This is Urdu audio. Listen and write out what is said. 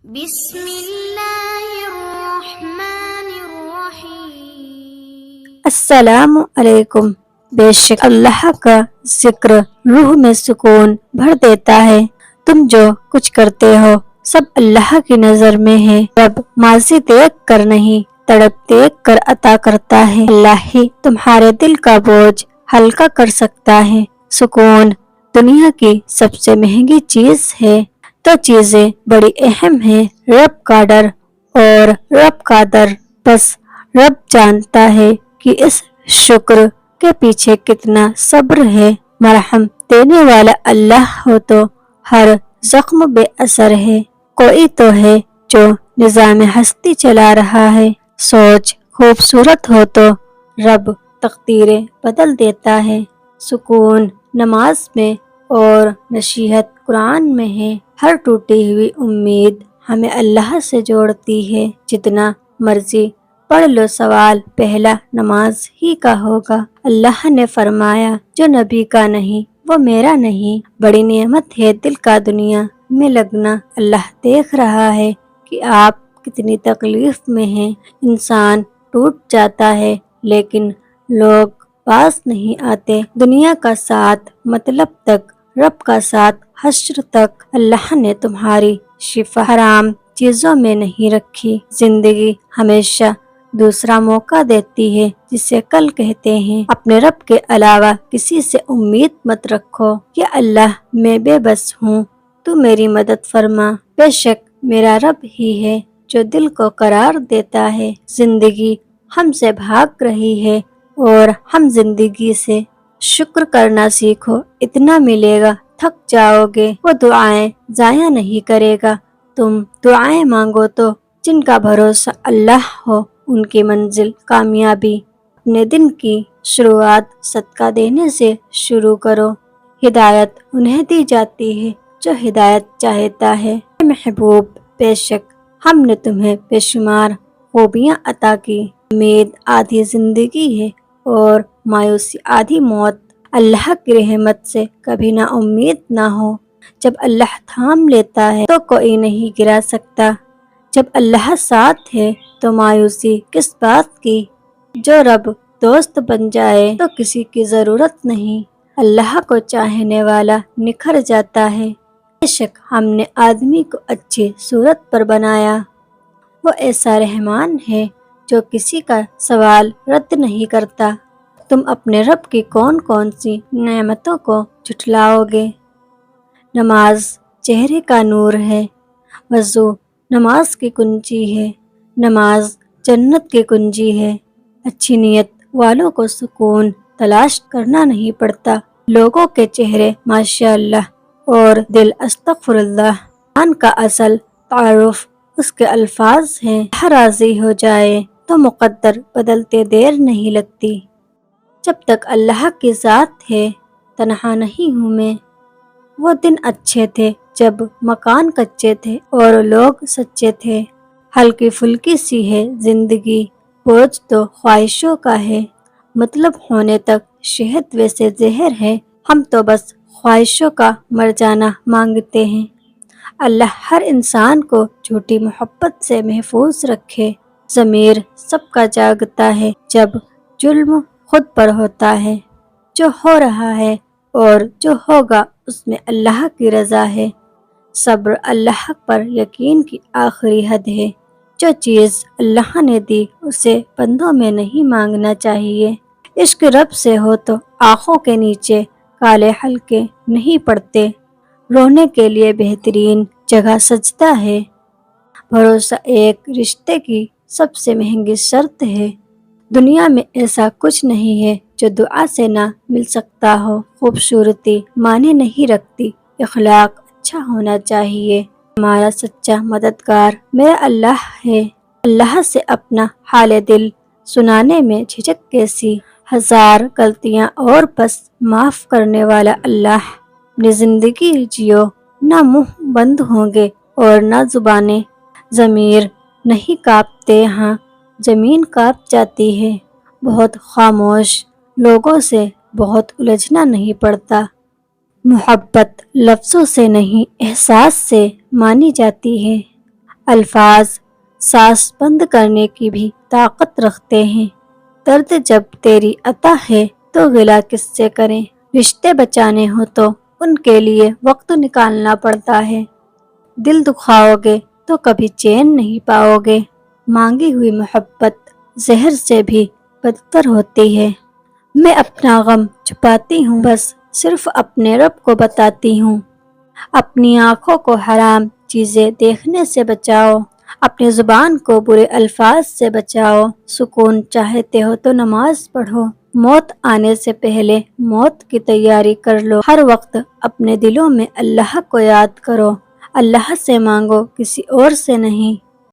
بسم اللہ الرحمن الرحیم۔ السلام علیکم۔ بے شک اللہ کا ذکر روح میں سکون بھر دیتا ہے۔ تم جو کچھ کرتے ہو سب اللہ کی نظر میں ہے۔ رب ماضی دیکھ کر نہیں تڑپ دیکھ کر عطا کرتا ہے۔ اللہ ہی تمہارے دل کا بوجھ ہلکا کر سکتا ہے۔ سکون دنیا کی سب سے مہنگی چیز ہے تو چیزیں بڑی اہم ہیں۔ رب کا ڈر اور رب کا در، بس رب جانتا ہے کہ اس شکر کے پیچھے کتنا صبر ہے۔ مرحم دینے والا اللہ ہو تو ہر زخم بے اثر ہے۔ کوئی تو ہے جو نظام ہستی چلا رہا ہے۔ سوچ خوبصورت ہو تو رب تقدیریں بدل دیتا ہے۔ سکون نماز میں اور نصیحت قرآن میں ہے۔ ہر ٹوٹی ہوئی امید ہمیں اللہ سے جوڑتی ہے۔ جتنا مرضی پڑھ لو سوال پہلا نماز ہی کا ہوگا۔ اللہ نے فرمایا جو نبی کا نہیں وہ میرا نہیں۔ بڑی نعمت ہے دل کا دنیا میں لگنا۔ اللہ دیکھ رہا ہے کہ آپ کتنی تکلیف میں ہیں۔ انسان ٹوٹ جاتا ہے لیکن لوگ پاس نہیں آتے۔ دنیا کا ساتھ مطلب تک، رب کا ساتھ حشر تک۔ اللہ نے تمہاری شفا حرام چیزوں میں نہیں رکھی۔ زندگی ہمیشہ دوسرا موقع دیتی ہے جسے کل کہتے ہیں۔ اپنے رب کے علاوہ کسی سے امید مت رکھو۔ یا اللہ میں بے بس ہوں، تو میری مدد فرما۔ بے شک میرا رب ہی ہے جو دل کو قرار دیتا ہے۔ زندگی ہم سے بھاگ رہی ہے اور ہم زندگی سے شکر کرنا سیکھو۔ اتنا ملے گا تھک جاؤ گے، وہ دعائیں ضائع نہیں کرے گا۔ تم دعائیں مانگو تو جن کا بھروسہ اللہ ہو ان کی منزل کامیابی۔ اپنے دن کی شروعات صدقہ دینے سے شروع کرو۔ ہدایت انہیں دی جاتی ہے جو ہدایت چاہتا ہے۔ اے محبوب، بے شک ہم نے تمہیں بے شمار خوبیاں عطا کی۔ امید آدھی زندگی ہے اور مایوسی آدھی موت۔ اللہ کی رحمت سے کبھی نا امید نہ ہو۔ جب اللہ تھام لیتا ہے تو کوئی نہیں گرا سکتا۔ جب اللہ ساتھ ہے تو مایوسی کس بات کی۔ جو رب دوست بن جائے تو کسی کی ضرورت نہیں۔ اللہ کو چاہنے والا نکھر جاتا ہے۔ بے شک ہم نے آدمی کو اچھی صورت پر بنایا۔ وہ ایسا رحمان ہے جو کسی کا سوال رد نہیں کرتا۔ تم اپنے رب کی کون کون سی نعمتوں کو جھٹلاؤ گے؟ نماز چہرے کا نور ہے۔ وضو نماز کی کنجی ہے۔ نماز جنت کی کنجی ہے۔ اچھی نیت والوں کو سکون تلاش کرنا نہیں پڑتا۔ لوگوں کے چہرے ماشاء اللہ اور دل استغفر اللہ۔ قرآن کا اصل تعارف اس کے الفاظ ہیں۔ اللہ راضی ہو جائے تو مقدر بدلتے دیر نہیں لگتی۔ جب تک اللہ کی ذات ہے تنہا نہیں ہوں میں۔ وہ دن اچھے تھے جب مکان کچے تھے اور لوگ سچے تھے۔ ہلکی پھلکی سی ہے زندگی، بوجھ تو خواہشوں کا ہے۔ مطلب ہونے تک شہد ویسے زہر ہے۔ ہم تو بس خواہشوں کا مر جانا مانگتے ہیں۔ اللہ ہر انسان کو جھوٹی محبت سے محفوظ رکھے۔ ضمیر سب کا جاگتا ہے جب ظلم خود پر ہوتا ہے۔ جو ہو رہا ہے اور جو ہوگا اس میں اللہ کی رضا ہے۔ صبر اللہ پر یقین کی آخری حد ہے۔ جو چیز اللہ نے دی اسے بندوں میں نہیں مانگنا چاہیے۔ عشق رب سے ہو تو آنکھوں کے نیچے کالے حلقے نہیں پڑتے۔ رونے کے لیے بہترین جگہ سجدہ ہے۔ بھروسہ ایک رشتے کی سب سے مہنگی شرط ہے۔ دنیا میں ایسا کچھ نہیں ہے جو دعا سے نہ مل سکتا ہو۔ خوبصورتی معنی نہیں رکھتی، اخلاق اچھا ہونا چاہیے۔ ہمارا سچا مددگار میرا اللہ ہے۔ اللہ سے اپنا حال دل سنانے میں جھجک کیسی۔ ہزار غلطیاں اور بس معاف کرنے والا اللہ۔ اپنی زندگی جیو، نہ منہ بند ہوں گے اور نہ زبانیں۔ ضمیر نہیں کانپتے ہاں زمین کانپ جاتی ہے۔ بہت خاموش لوگوں سے بہت الجھنا نہیں پڑتا۔ محبت لفظوں سے نہیں احساس سے مانی جاتی ہے۔ الفاظ سانس بند کرنے کی بھی طاقت رکھتے ہیں۔ درد جب تیری عطا ہے تو غلا کس سے کریں، رشتے بچانے ہو تو ان کے لیے وقت نکالنا پڑتا ہے۔ دل دکھاؤ گے تو کبھی چین نہیں پاؤ گے، مانگی ہوئی محبت زہر سے بھی بدتر ہوتی ہے۔ میں اپنا غم چھپاتی ہوں، بس صرف اپنے رب کو بتاتی ہوں۔ اپنی آنکھوں کو حرام چیزیں دیکھنے سے بچاؤ، اپنی زبان کو برے الفاظ سے بچاؤ۔ سکون چاہتے ہو تو نماز پڑھو، موت آنے سے پہلے موت کی تیاری کر لو۔ ہر وقت اپنے دلوں میں اللہ کو یاد کرو، اللہ سے مانگو، کسی اور سے نہیں۔